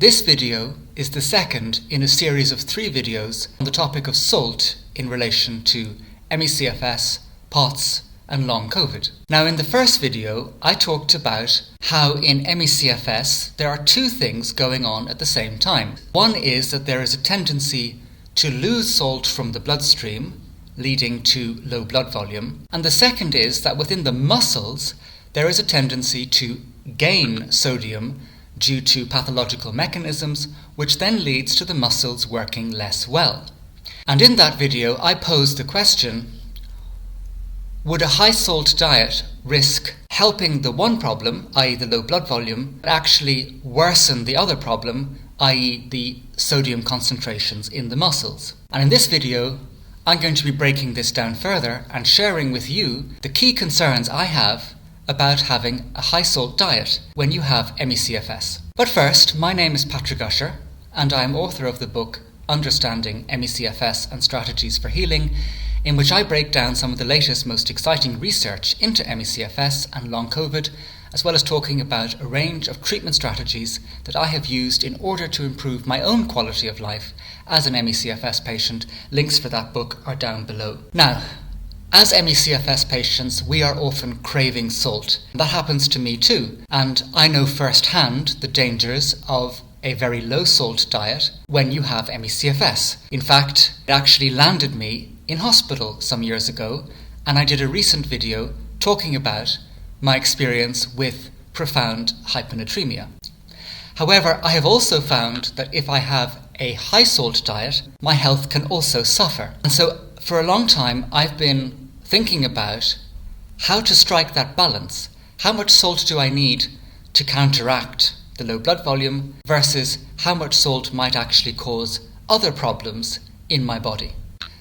This video is the second in a series of 3 videos on the topic of salt in relation to ME-CFS, POTS and long COVID. Now in the first video I talked about how in ME-CFS there are 2 things going on at the same time. One is that there is a tendency to lose salt from the bloodstream, leading to low blood volume, and the second is that within the muscles there is a tendency to gain sodium due to pathological mechanisms, which then leads to the muscles working less well. And in that video I posed the question, would a high salt diet risk helping the one problem, i.e. the low blood volume, but actually worsen the other problem, i.e. the sodium concentrations in the muscles? And in this video I'm going to be breaking this down further and sharing with you the key concerns I have about having a high salt diet when you have ME-CFS. But first, my name is Patrick Usher and I am author of the book Understanding ME-CFS and Strategies for Healing, in which I break down some of the latest, most exciting research into ME-CFS and long COVID, as well as talking about a range of treatment strategies that I have used in order to improve my own quality of life as an ME-CFS patient. Links for that book are down below. Now, as ME-CFS patients, we are often craving salt. That happens to me too, and I know firsthand the dangers of a very low salt diet when you have ME-CFS. In fact, it actually landed me in hospital some years ago, and I did a recent video talking about my experience with profound hyponatremia. However, I have also found that if I have a high salt diet, my health can also suffer. And so for a long time I've been thinking about how to strike that balance. How much salt do I need to counteract the low blood volume versus how much salt might actually cause other problems in my body?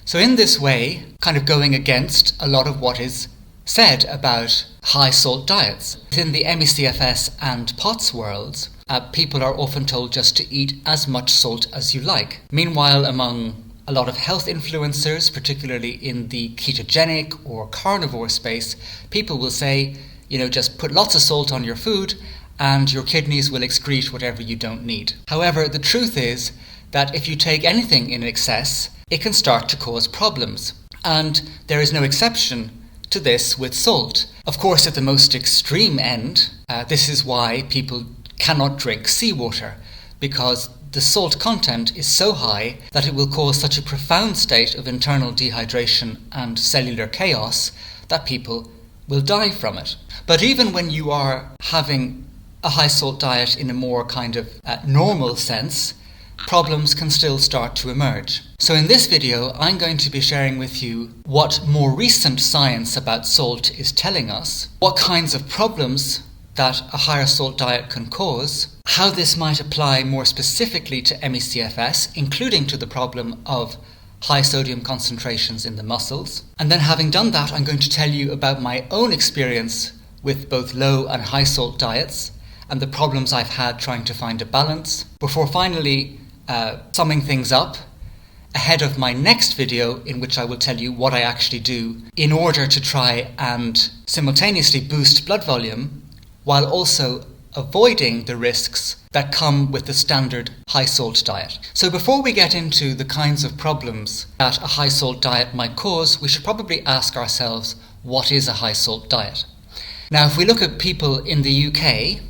So in this way, kind of going against a lot of what is said about high salt diets. Within the ME-CFS and POTS worlds, people are often told just to eat as much salt as you like. Meanwhile, among a lot of health influencers, particularly in the ketogenic or carnivore space, people will say, just put lots of salt on your food and your kidneys will excrete whatever you don't need. However, the truth is that if you take anything in excess, it can start to cause problems. And there is no exception to this with salt. Of course, at the most extreme end, this is why people cannot drink seawater, because the salt content is so high that it will cause such a profound state of internal dehydration and cellular chaos that people will die from it. But even when you are having a high salt diet in a more kind of normal sense, problems can still start to emerge. So in this video I'm going to be sharing with you what more recent science about salt is telling us, what kinds of problems that a higher salt diet can cause, how this might apply more specifically to ME-CFS, including to the problem of high sodium concentrations in the muscles. And then having done that, I'm going to tell you about my own experience with both low and high salt diets and the problems I've had trying to find a balance, before finally summing things up ahead of my next video, in which I will tell you what I actually do in order to try and simultaneously boost blood volume while also avoiding the risks that come with the standard high salt diet. So before we get into the kinds of problems that a high salt diet might cause, we should probably ask ourselves, what is a high salt diet? Now, if we look at people in the UK,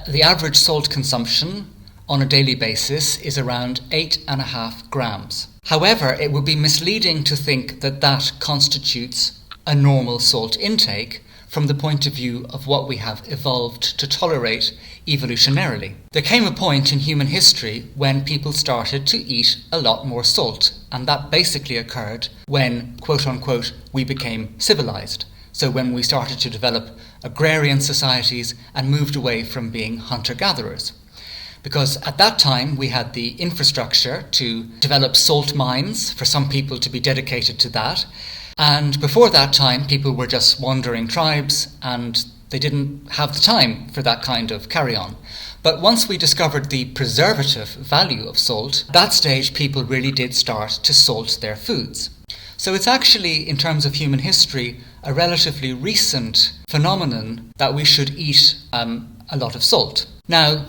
the average salt consumption on a daily basis is around 8.5 grams. However, it would be misleading to think that that constitutes a normal salt intake from the point of view of what we have evolved to tolerate evolutionarily. There came a point in human history when people started to eat a lot more salt, and that basically occurred when, quote-unquote, we became civilized. So when we started to develop agrarian societies and moved away from being hunter-gatherers. Because at that time we had the infrastructure to develop salt mines for some people to be dedicated to that. And before that time, people were just wandering tribes and they didn't have the time for that kind of carry-on. But once we discovered the preservative value of salt, at that stage people really did start to salt their foods. So it's actually, in terms of human history, a relatively recent phenomenon that we should eat a lot of salt. Now,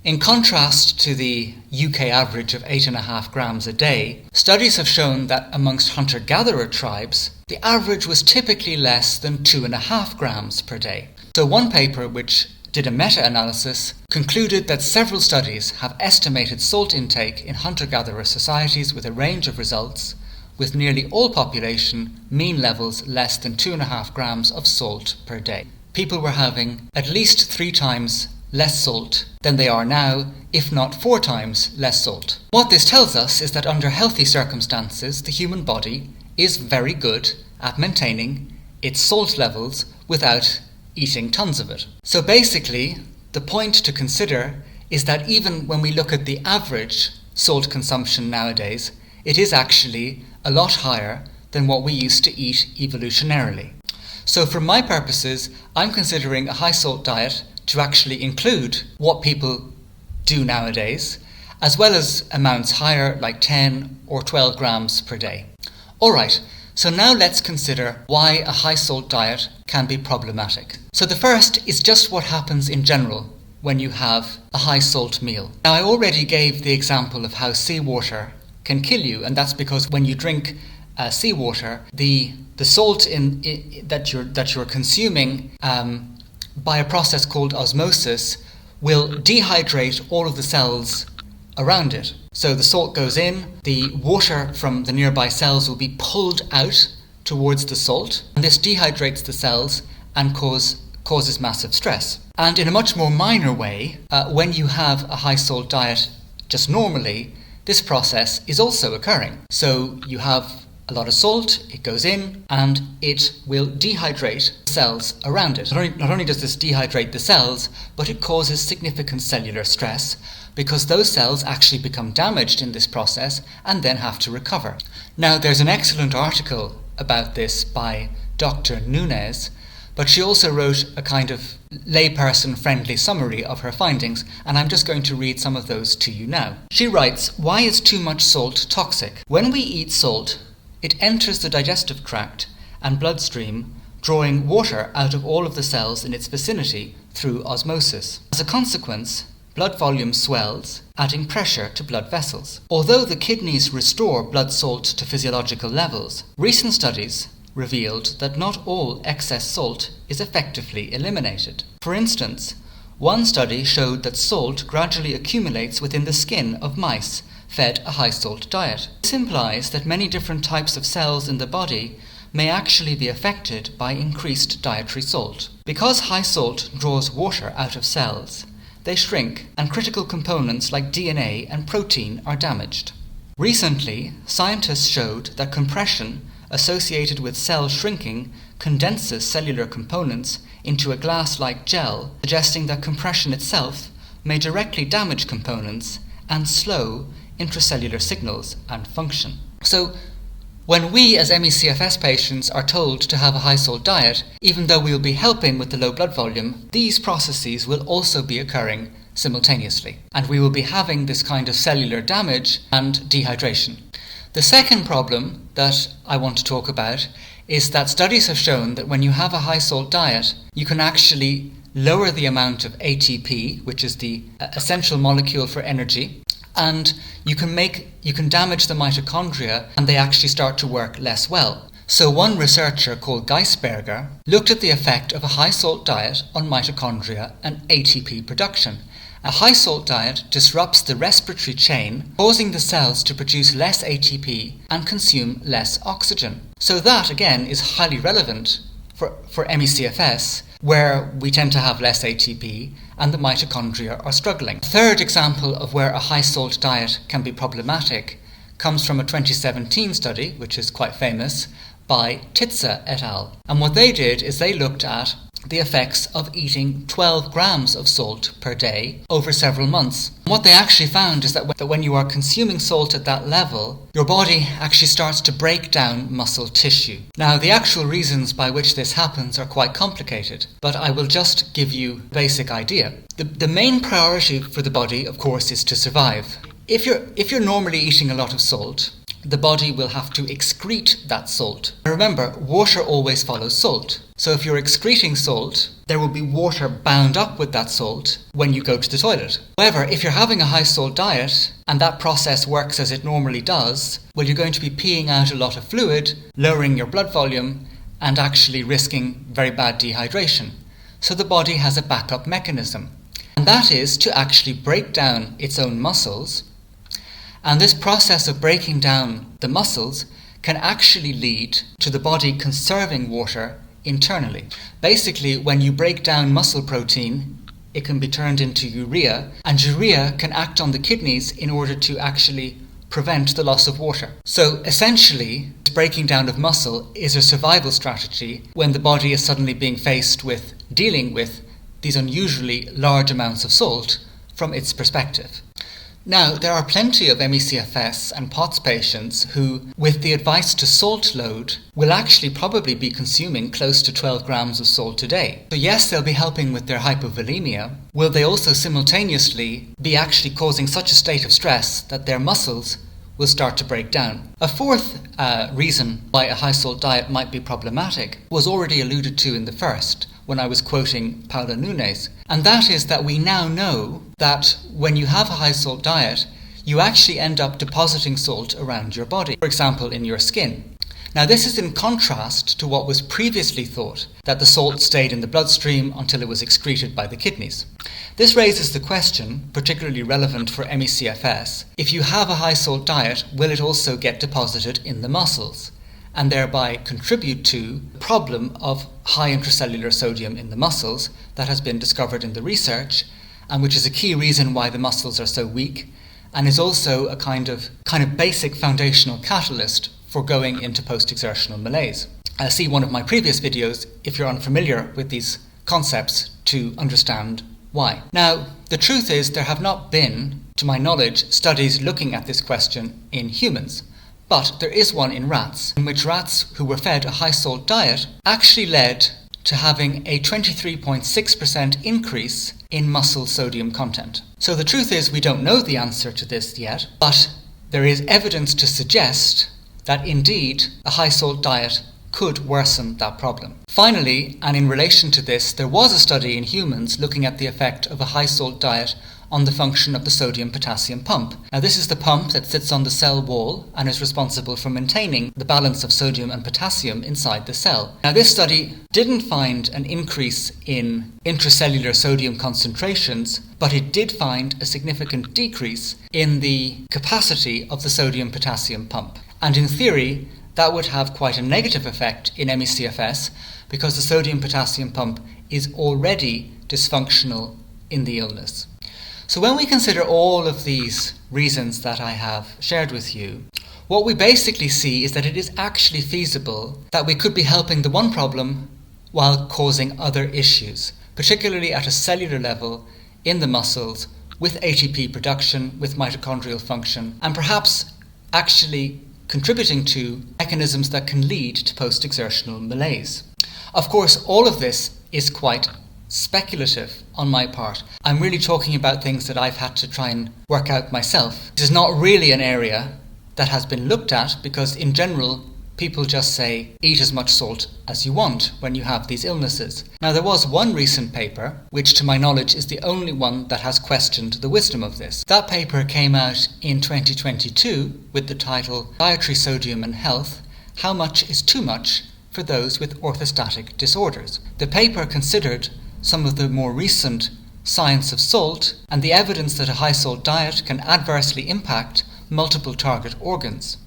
In contrast to the UK average of 8.5 grams a day, studies have shown that amongst hunter-gatherer tribes, the average was typically less than 2.5 grams per day. So one paper, which did a meta-analysis, concluded that several studies have estimated salt intake in hunter-gatherer societies with a range of results, with nearly all population mean levels less than 2.5 grams of salt per day. People were having at least 3 times less salt than they are now, if not 4 times less salt. What this tells us is that under healthy circumstances, the human body is very good at maintaining its salt levels without eating tons of it. So basically, the point to consider is that even when we look at the average salt consumption nowadays, it is actually a lot higher than what we used to eat evolutionarily. So for my purposes, I'm considering a high salt diet to actually include what people do nowadays, as well as amounts higher like 10 or 12 grams per day. Alright, so now let's consider why a high salt diet can be problematic. So the first is just what happens in general when you have a high salt meal. Now I already gave the example of how seawater can kill you, and that's because when you drink seawater, the salt that you're consuming by a process called osmosis will dehydrate all of the cells around it. So the salt goes in, the water from the nearby cells will be pulled out towards the salt, and this dehydrates the cells and causes massive stress. And in a much more minor way, when you have a high salt diet just normally, this process is also occurring. So you have a lot of salt, it goes in, and it will dehydrate the cells around it. Not only does this dehydrate the cells, but it causes significant cellular stress because those cells actually become damaged in this process and then have to recover. Now, there's an excellent article about this by Dr. Nunes, but she also wrote a kind of layperson-friendly summary of her findings, and I'm just going to read some of those to you now. She writes, "Why is too much salt toxic? When we eat salt, it enters the digestive tract and bloodstream, drawing water out of all of the cells in its vicinity through osmosis. As a consequence, blood volume swells, adding pressure to blood vessels. Although the kidneys restore blood salt to physiological levels, recent studies revealed that not all excess salt is effectively eliminated. For instance, one study showed that salt gradually accumulates within the skin of mice fed a high salt diet. This implies that many different types of cells in the body may actually be affected by increased dietary salt. Because high salt draws water out of cells, they shrink and critical components like DNA and protein are damaged. Recently, scientists showed that compression associated with cell shrinking condenses cellular components into a glass-like gel, suggesting that compression itself may directly damage components and slow intracellular signals and function. So, when we as ME-CFS patients are told to have a high salt diet, even though we will be helping with the low blood volume, these processes will also be occurring simultaneously, and we will be having this kind of cellular damage and dehydration. The second problem that I want to talk about is that studies have shown that when you have a high salt diet, you can actually lower the amount of ATP, which is the essential molecule for energy, and you can damage the mitochondria and they actually start to work less well. So one researcher called Geisberger looked at the effect of a high salt diet on mitochondria and ATP production. A high salt diet disrupts the respiratory chain, causing the cells to produce less ATP and consume less oxygen. So that, again, is highly relevant for ME-CFS, where we tend to have less ATP and the mitochondria are struggling. A third example of where a high salt diet can be problematic comes from a 2017 study, which is quite famous, by Titze et al. And what they did is they looked at the effects of eating 12 grams of salt per day over several months. And what they actually found is that when you are consuming salt at that level, your body actually starts to break down muscle tissue. Now, the actual reasons by which this happens are quite complicated, but I will just give you a basic idea. The main priority for the body, of course, is to survive. If you're normally eating a lot of salt, the body will have to excrete that salt. Remember, water always follows salt. So if you're excreting salt, there will be water bound up with that salt when you go to the toilet. However, if you're having a high salt diet and that process works as it normally does, well, you're going to be peeing out a lot of fluid, lowering your blood volume, and actually risking very bad dehydration. So the body has a backup mechanism, and that is to actually break down its own muscles. And this process of breaking down the muscles can actually lead to the body conserving water internally. Basically, when you break down muscle protein, it can be turned into urea, and urea can act on the kidneys in order to actually prevent the loss of water. So essentially, breaking down of muscle is a survival strategy when the body is suddenly being faced with dealing with these unusually large amounts of salt from its perspective. Now, there are plenty of ME-CFS and POTS patients who, with the advice to salt load, will actually probably be consuming close to 12 grams of salt a day. So yes, they'll be helping with their hypovolemia. Will they also simultaneously be actually causing such a state of stress that their muscles will start to break down? A fourth reason why a high salt diet might be problematic was already alluded to in the first, when I was quoting Paula Nunes, and that is that we now know that when you have a high salt diet, you actually end up depositing salt around your body, for example in your skin. Now this is in contrast to what was previously thought, that the salt stayed in the bloodstream until it was excreted by the kidneys. This raises the question, particularly relevant for ME-CFS, if you have a high salt diet, will it also get deposited in the muscles, and thereby contribute to the problem of high intracellular sodium in the muscles that has been discovered in the research, and which is a key reason why the muscles are so weak, and is also a kind of basic foundational catalyst for going into post-exertional malaise. See one of my previous videos if you're unfamiliar with these concepts to understand why. Now, the truth is there have not been, to my knowledge, studies looking at this question in humans. But there is one in rats, in which rats who were fed a high salt diet actually led to having a 23.6% increase in muscle sodium content. So the truth is we don't know the answer to this yet, but there is evidence to suggest that indeed a high salt diet could worsen that problem. Finally, and in relation to this, there was a study in humans looking at the effect of a high salt diet on the function of the sodium-potassium pump. Now this is the pump that sits on the cell wall and is responsible for maintaining the balance of sodium and potassium inside the cell. Now this study didn't find an increase in intracellular sodium concentrations, but it did find a significant decrease in the capacity of the sodium-potassium pump. And in theory, that would have quite a negative effect in ME-CFS because the sodium-potassium pump is already dysfunctional in the illness. So when we consider all of these reasons that I have shared with you, what we basically see is that it is actually feasible that we could be helping the one problem while causing other issues, particularly at a cellular level in the muscles with ATP production, with mitochondrial function, and perhaps actually contributing to mechanisms that can lead to post-exertional malaise. Of course, all of this is quite speculative on my part. I'm really talking about things that I've had to try and work out myself. This is not really an area that has been looked at because in general people just say eat as much salt as you want when you have these illnesses. Now there was one recent paper, which to my knowledge is the only one that has questioned the wisdom of this. That paper came out in 2022 with the title Dietary Sodium and Health, How Much is Too Much for Those with Orthostatic Disorders. The paper considered some of the more recent science of salt and the evidence that a high salt diet can adversely impact multiple target organs.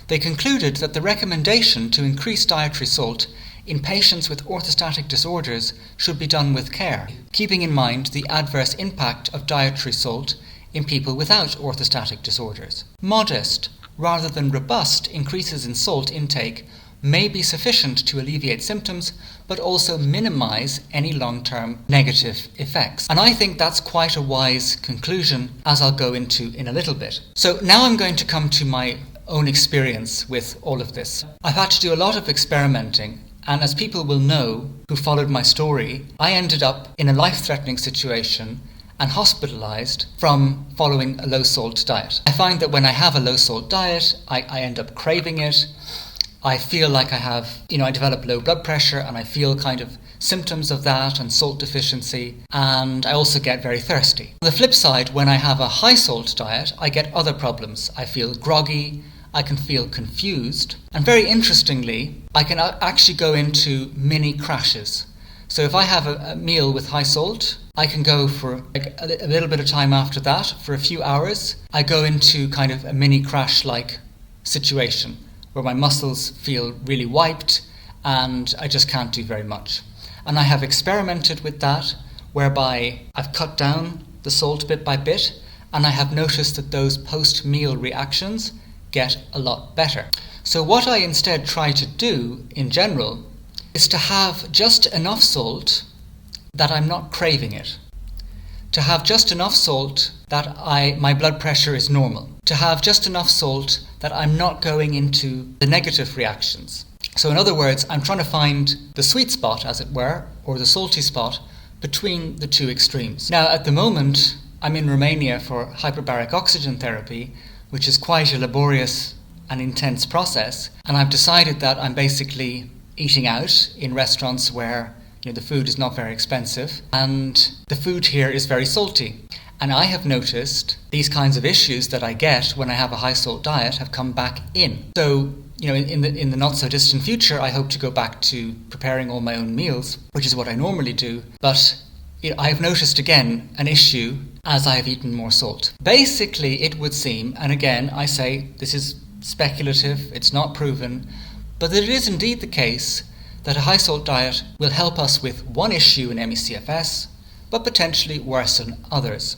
They concluded that the recommendation to increase dietary salt in patients with orthostatic disorders should be done with care, keeping in mind the adverse impact of dietary salt in people without orthostatic disorders. Modest, rather than robust, increases in salt intake may be sufficient to alleviate symptoms, but also minimize any long-term negative effects. And I think that's quite a wise conclusion, as I'll go into in a little bit. So now I'm going to come to my own experience with all of this. I've had to do a lot of experimenting, and as people will know who followed my story, I ended up in a life-threatening situation and hospitalized from following a low salt diet. I find that when I have a low salt diet, I end up craving it. I feel like I develop low blood pressure, and I feel kind of symptoms of that and salt deficiency, and I also get very thirsty. On the flip side, when I have a high salt diet, I get other problems. I feel groggy, I can feel confused, and very interestingly, I can actually go into mini crashes. So if I have a meal with high salt, I can go for a little bit of time after that, for a few hours. I go into kind of a mini crash-like situation where my muscles feel really wiped and I just can't do very much. And I have experimented with that, whereby I've cut down the salt bit by bit, and I have noticed that those post-meal reactions get a lot better. So what I instead try to do in general is to have just enough salt that I'm not craving it. To have just enough salt that my blood pressure is normal. To have just enough salt that I'm not going into the negative reactions. So in other words, I'm trying to find the sweet spot, as it were, or the salty spot between the two extremes. Now, at the moment, I'm in Romania for hyperbaric oxygen therapy, which is quite a laborious and intense process. And I've decided that I'm basically eating out in restaurants where the food is not very expensive, and the food here is very salty. And I have noticed these kinds of issues that I get when I have a high salt diet have come back in. So, in the not so distant future, I hope to go back to preparing all my own meals, which is what I normally do. But I have noticed again an issue as I have eaten more salt. Basically, it would seem, and again, I say this is speculative, it's not proven, but that it is indeed the case that a high salt diet will help us with one issue in ME-CFS, but potentially worsen others.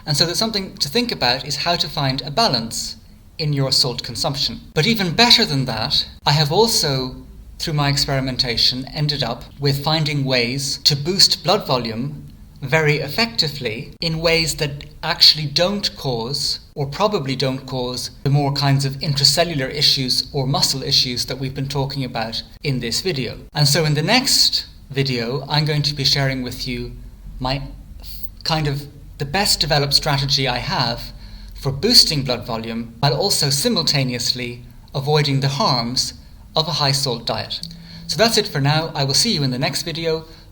And so there's something to think about is how to find a balance in your salt consumption. But even better than that, I have also, through my experimentation, ended up with finding ways to boost blood volume very effectively in ways that actually don't cause, or probably don't cause, the more kinds of intracellular issues or muscle issues that we've been talking about in this video. And so in the next video, I'm going to be sharing with you my kind of the best developed strategy I have for boosting blood volume while also simultaneously avoiding the harms of a high salt diet. So that's it for now. I will see you in the next video.